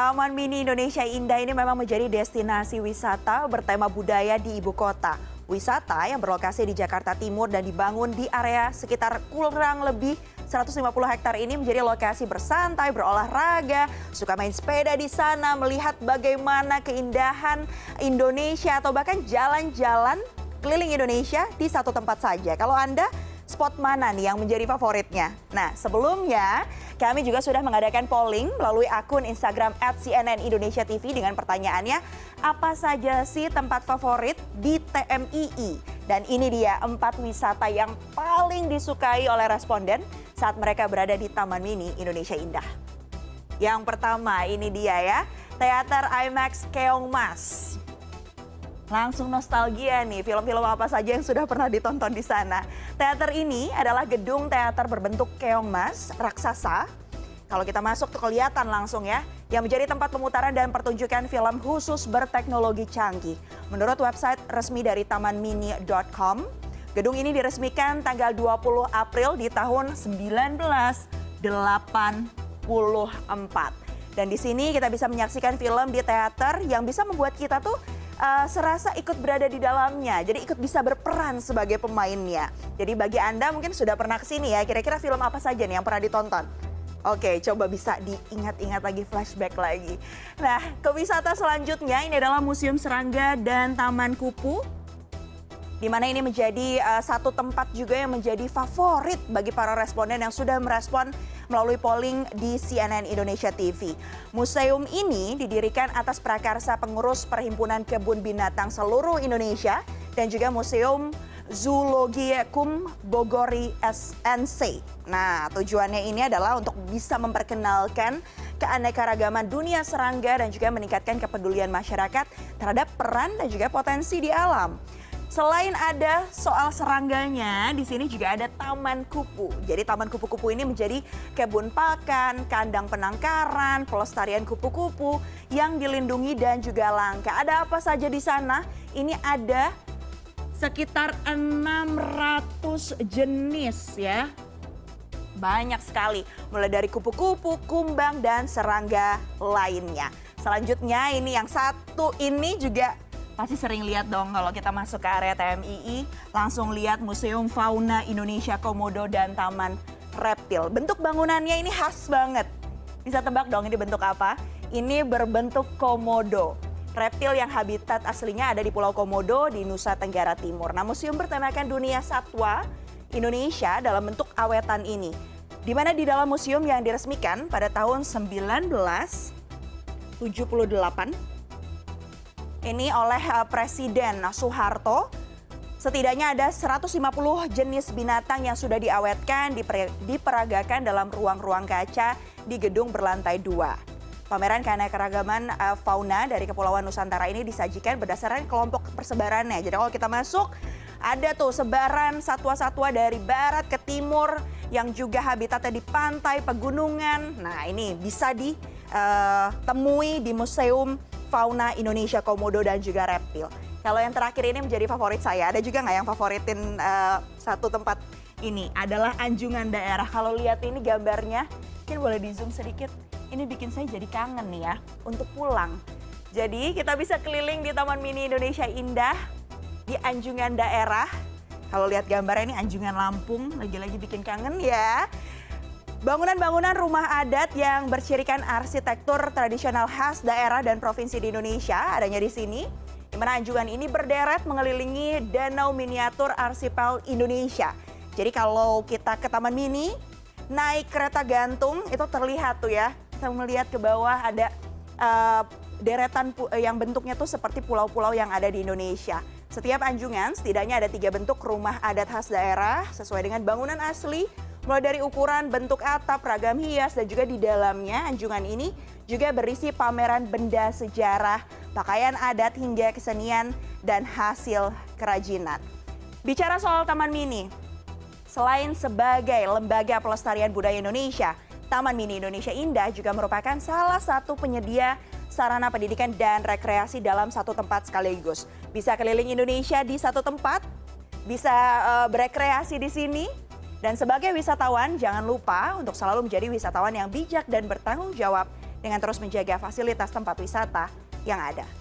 Taman Mini Indonesia Indah ini memang menjadi destinasi wisata bertema budaya di ibu kota. Wisata yang berlokasi di Jakarta Timur dan dibangun di area sekitar kurang lebih 150 hektar ini menjadi lokasi bersantai, berolahraga, suka main sepeda di sana, melihat bagaimana keindahan Indonesia atau bahkan jalan-jalan keliling Indonesia di satu tempat saja. Kalau Anda, spot mana nih yang menjadi favoritnya? Nah, sebelumnya kami juga sudah mengadakan polling melalui akun Instagram @cnnindonesia.tv dengan pertanyaannya, apa saja sih tempat favorit di TMII? Dan ini dia 4 wisata yang paling disukai oleh responden saat mereka berada di Taman Mini Indonesia Indah. Yang pertama ini dia ya, Teater IMAX Keongmas. Langsung nostalgia nih, film-film apa saja yang sudah pernah ditonton di sana. Teater ini adalah gedung teater berbentuk keongmas, raksasa. Kalau kita masuk tuh kelihatan langsung ya, yang menjadi tempat pemutaran dan pertunjukan film khusus berteknologi canggih. Menurut website resmi dari tamanmini.com, gedung ini diresmikan tanggal 20 April di tahun 1984. Dan di sini kita bisa menyaksikan film di teater yang bisa membuat kita tuh serasa ikut berada di dalamnya, jadi ikut bisa berperan sebagai pemainnya. Jadi bagi Anda mungkin sudah pernah kesini ya, kira-kira film apa saja nih yang pernah ditonton? Oke, coba bisa diingat-ingat lagi, flashback lagi. Nah, ke wisata selanjutnya ini adalah Museum Serangga dan Taman Kupu, di mana ini menjadi satu tempat juga yang menjadi favorit bagi para responden yang sudah merespon melalui polling di CNN Indonesia TV. Museum ini didirikan atas prakarsa pengurus Perhimpunan Kebun Binatang seluruh Indonesia dan juga Museum Zoologikum Bogori SNC. Nah, tujuannya ini adalah untuk bisa memperkenalkan keanekaragaman dunia serangga dan juga meningkatkan kepedulian masyarakat terhadap peran dan juga potensi di alam. Selain ada soal serangganya, di sini juga ada Taman Kupu. Jadi Taman Kupu-Kupu ini menjadi kebun pakan, kandang penangkaran, pelestarian kupu-kupu yang dilindungi dan juga langka. Ada apa saja di sana? Ini ada sekitar 600 jenis ya. Banyak sekali, mulai dari kupu-kupu, kumbang, dan serangga lainnya. Selanjutnya ini yang satu ini juga pasti sering lihat dong kalau kita masuk ke area TMII, langsung lihat Museum Fauna Indonesia Komodo dan Taman Reptil. Bentuk bangunannya ini khas banget. Bisa tebak dong ini bentuk apa? Ini berbentuk komodo. Reptil yang habitat aslinya ada di Pulau Komodo di Nusa Tenggara Timur. Nah, museum bertemakan dunia satwa Indonesia dalam bentuk awetan ini. Di mana di dalam museum yang diresmikan pada tahun 1978, ini oleh Presiden Soeharto, setidaknya ada 150 jenis binatang yang sudah diawetkan, diperagakan dalam ruang-ruang kaca di gedung berlantai 2. Pameran keanekaragaman fauna dari Kepulauan Nusantara ini disajikan berdasarkan kelompok persebarannya. Jadi kalau kita masuk, ada tuh sebaran satwa-satwa dari barat ke timur yang juga habitatnya di pantai, pegunungan. Nah, ini bisa ditemui di Museum Fauna Indonesia Komodo dan juga Reptil. Kalau yang terakhir ini menjadi favorit saya, ada juga nggak yang favoritin satu tempat ini? Adalah Anjungan Daerah. Kalau lihat ini gambarnya, mungkin boleh di zoom sedikit. Ini bikin saya jadi kangen nih ya, untuk pulang. Jadi kita bisa keliling di Taman Mini Indonesia Indah, di Anjungan Daerah. Kalau lihat gambarnya ini Anjungan Lampung, lagi-lagi bikin kangen ya. Bangunan-bangunan rumah adat yang bercirikan arsitektur tradisional khas daerah dan provinsi di Indonesia adanya di sini. Di mana Anjungan ini berderet mengelilingi danau miniatur arsipel Indonesia. Jadi kalau kita ke Taman Mini, naik kereta gantung itu terlihat tuh ya. Kita melihat ke bawah ada deretan yang bentuknya tuh seperti pulau-pulau yang ada di Indonesia. Setiap anjungan setidaknya ada 3 bentuk rumah adat khas daerah sesuai dengan bangunan asli. Mulai dari ukuran, bentuk atap, ragam hias, dan juga di dalamnya anjungan ini juga berisi pameran benda sejarah, pakaian adat hingga kesenian dan hasil kerajinan. Bicara soal Taman Mini, selain sebagai lembaga pelestarian budaya Indonesia, Taman Mini Indonesia Indah juga merupakan salah satu penyedia sarana pendidikan dan rekreasi dalam satu tempat sekaligus. Bisa keliling Indonesia di satu tempat, bisa berekreasi di sini. Dan sebagai wisatawan, jangan lupa untuk selalu menjadi wisatawan yang bijak dan bertanggung jawab dengan terus menjaga fasilitas tempat wisata yang ada.